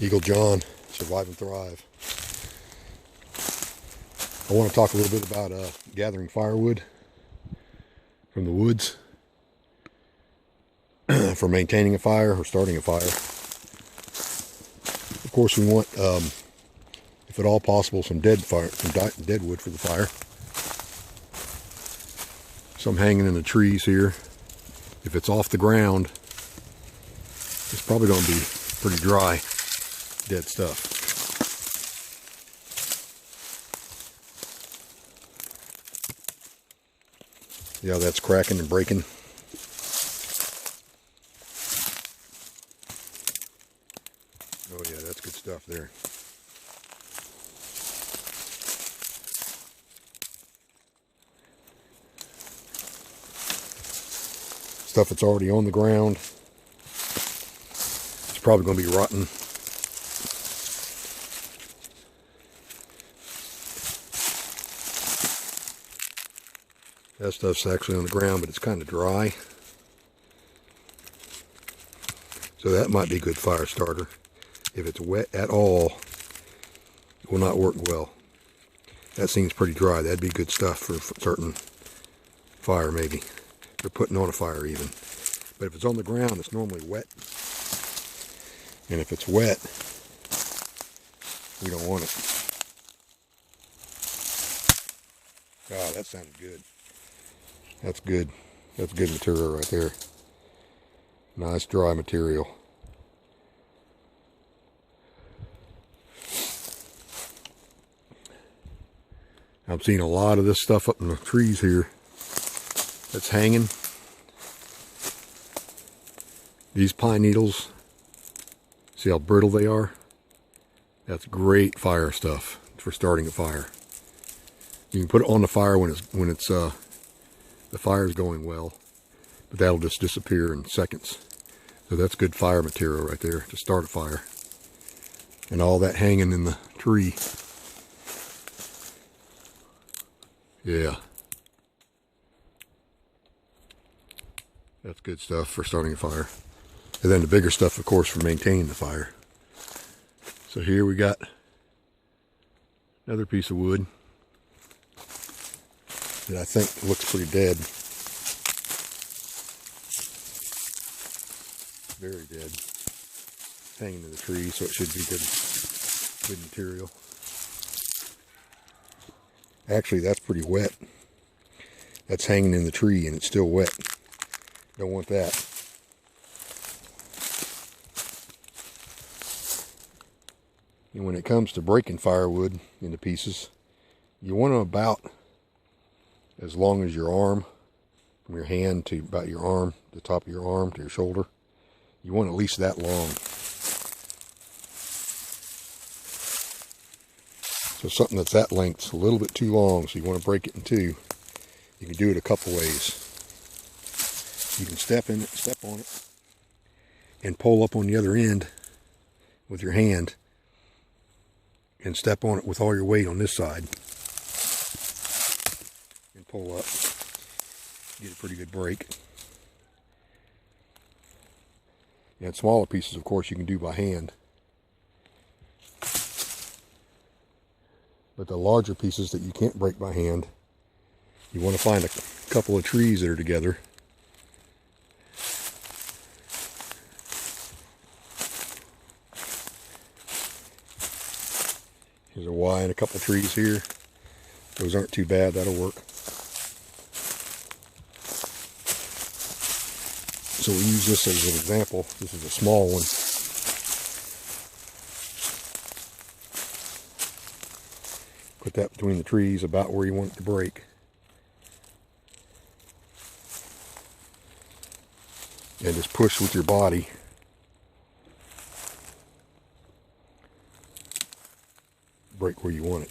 Eagle John, Survive and Thrive. I want to talk a little bit about gathering firewood from the woods for maintaining a fire or starting a fire. Of course, we want, if at all possible, some deadwood for the fire. Some hanging in the trees here. If it's off the ground, it's probably going to be pretty dry, dead stuff. Yeah, that's cracking and breaking. Oh yeah, that's good stuff there. Stuff that's already on the ground, it's probably going to be rotten. That stuff's actually on the ground, but it's kind of dry. So that might be a good fire starter. If it's wet at all, it will not work well. That seems pretty dry. That'd be good stuff for starting fire, maybe. Or putting on a fire even. But if it's on the ground, it's normally wet. And if it's wet, we don't want it. Ah, that sounded good. That's good. That's good material right there. Nice dry material. I'm seeing a lot of this stuff up in the trees here that's hanging. These pine needles, see how brittle they are? That's great fire stuff for starting a fire. You can put it on the fire when it's the fire's going well, but that'll just disappear in seconds. So that's good fire material right there to start a fire. And all that hanging in the tree. Yeah. That's good stuff for starting a fire. And then the bigger stuff, of course, for maintaining the fire. So here we got another piece of wood that I think looks pretty dead. Very dead. Hanging in the tree, so it should be good material. Actually, that's pretty wet. That's hanging in the tree and it's still wet. Don't want that. And when it comes to breaking firewood into pieces, you want them about as long as your arm, from your hand to about your arm, the top of your arm to your shoulder. You want at least that long. So something that's that length is a little bit too long, so you want to break it in two. You can do it a couple ways. You can step on it, and pull up on the other end with your hand, and step on it with all your weight on this side, and pull up. Get a pretty good break. And smaller pieces, of course, you can do by hand. But the larger pieces that you can't break by hand, you want to find a couple of trees that are together. Here's a Y and a couple trees here. Those aren't too bad, that'll work. So we use this as an example. This is a small one. Put that between the trees about where you want it to break. And just push with your body. Break where you want it.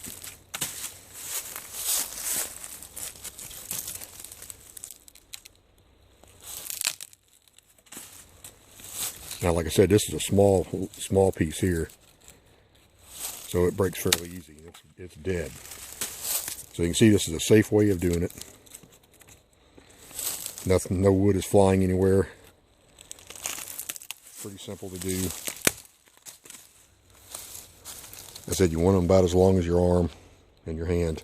Now, like I said, this is a small piece here, so it breaks fairly easy. It's dead. So you can see this is a safe way of doing it. No wood is flying anywhere. Pretty simple to do. I said you want them about as long as your arm and your hand.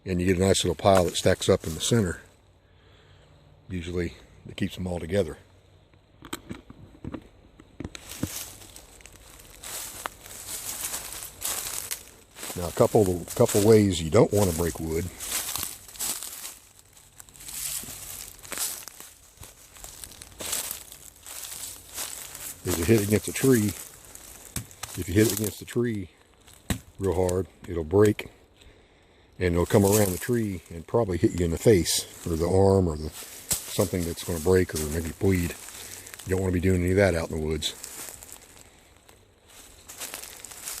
And you get a nice little pile that stacks up in the center. Usually it keeps them all together. Now a couple ways you don't want to break wood. Is you hit it against a tree. If you hit it against the tree real hard, it'll break and it'll come around the tree and probably hit you in the face or the arm or something that's going to break or maybe bleed. You don't want to be doing any of that out in the woods.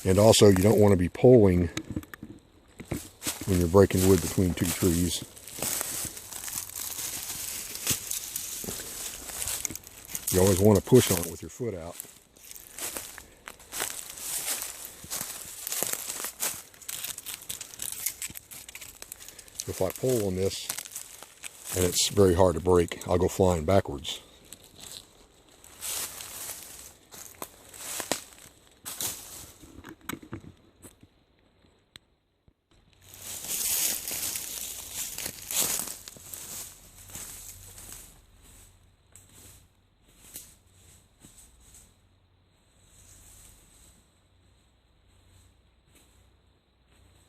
And also you don't want to be pulling when you're breaking wood between two trees. You always want to push on it with your foot out. If I pull on this and it's very hard to break, I'll go flying backwards.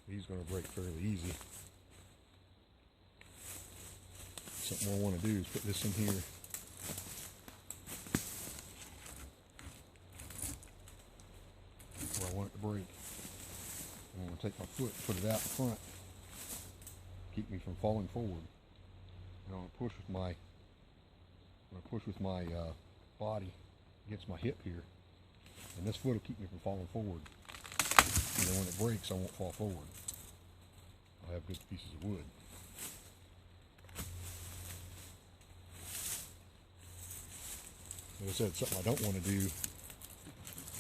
These are going to break fairly easy. Something I want to do is put this in here. Where I want it to break. I'm going to take my foot, put it out in front, keep me from falling forward. And I'm going to push with my body against my hip here, and this foot will keep me from falling forward. And then when it breaks, I won't fall forward. I'll have good pieces of wood. Like I said, something I don't want to do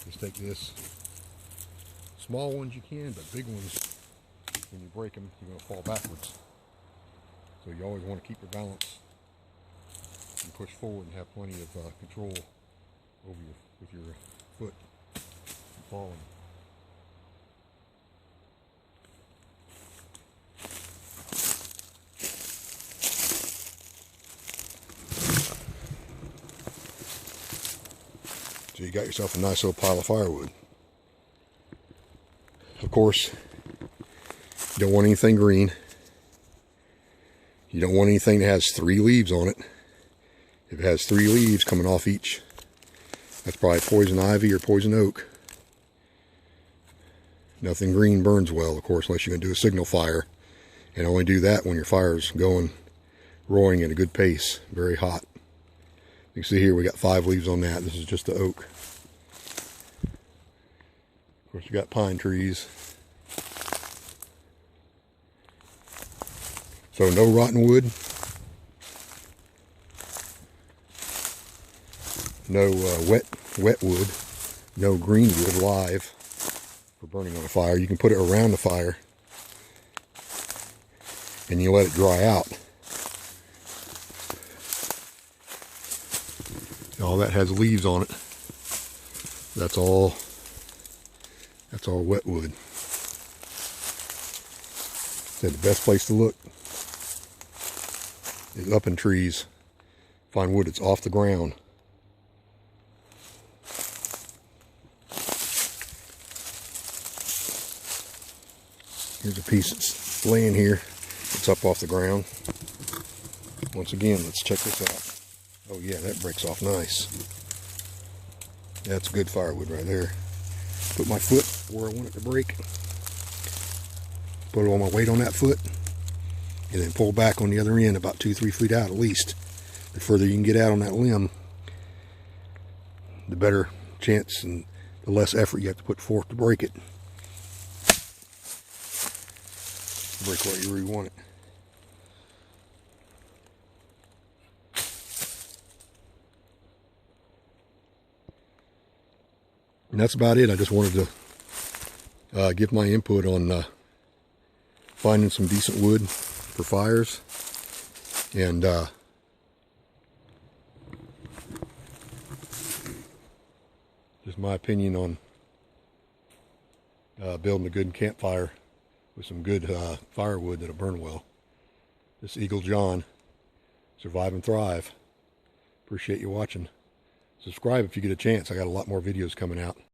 is take this. Small ones you can, but big ones, when you break them, you're going to fall backwards. So you always want to keep your balance and push forward and have plenty of control over with your foot from falling. So you got yourself a nice little pile of firewood. Of course, you don't want anything green. You don't want anything that has 3 leaves on it. If it has 3 leaves coming off each, that's probably poison ivy or poison oak. Nothing green burns well, of course, unless you're going to do a signal fire. And only do that when your fire's going, roaring at a good pace, very hot. You can see here we got 5 leaves on that. This is just the oak. Of course, you got pine trees. So no rotten wood. No wet wood. No green wood live for burning on a fire. You can put it around the fire and you let it dry out. All that has leaves on it. That's all wet wood. So the best place to look is up in trees. Find wood that's off the ground. Here's a piece that's laying here. It's up off the ground. Once again, let's check this out. Oh yeah, that breaks off nice. That's good firewood right there. Put my foot where I want it to break. Put all my weight on that foot. And then pull back on the other end about 2-3 feet out at least. The further you can get out on that limb, the better chance and the less effort you have to put forth to break it. Break what you really want it. And that's about it. I just wanted to give my input on finding some decent wood for fires, and just my opinion on building a good campfire with some good firewood that'll burn well. This Eagle John, survive and thrive. Appreciate you watching. Subscribe if you get a chance. I got a lot more videos coming out.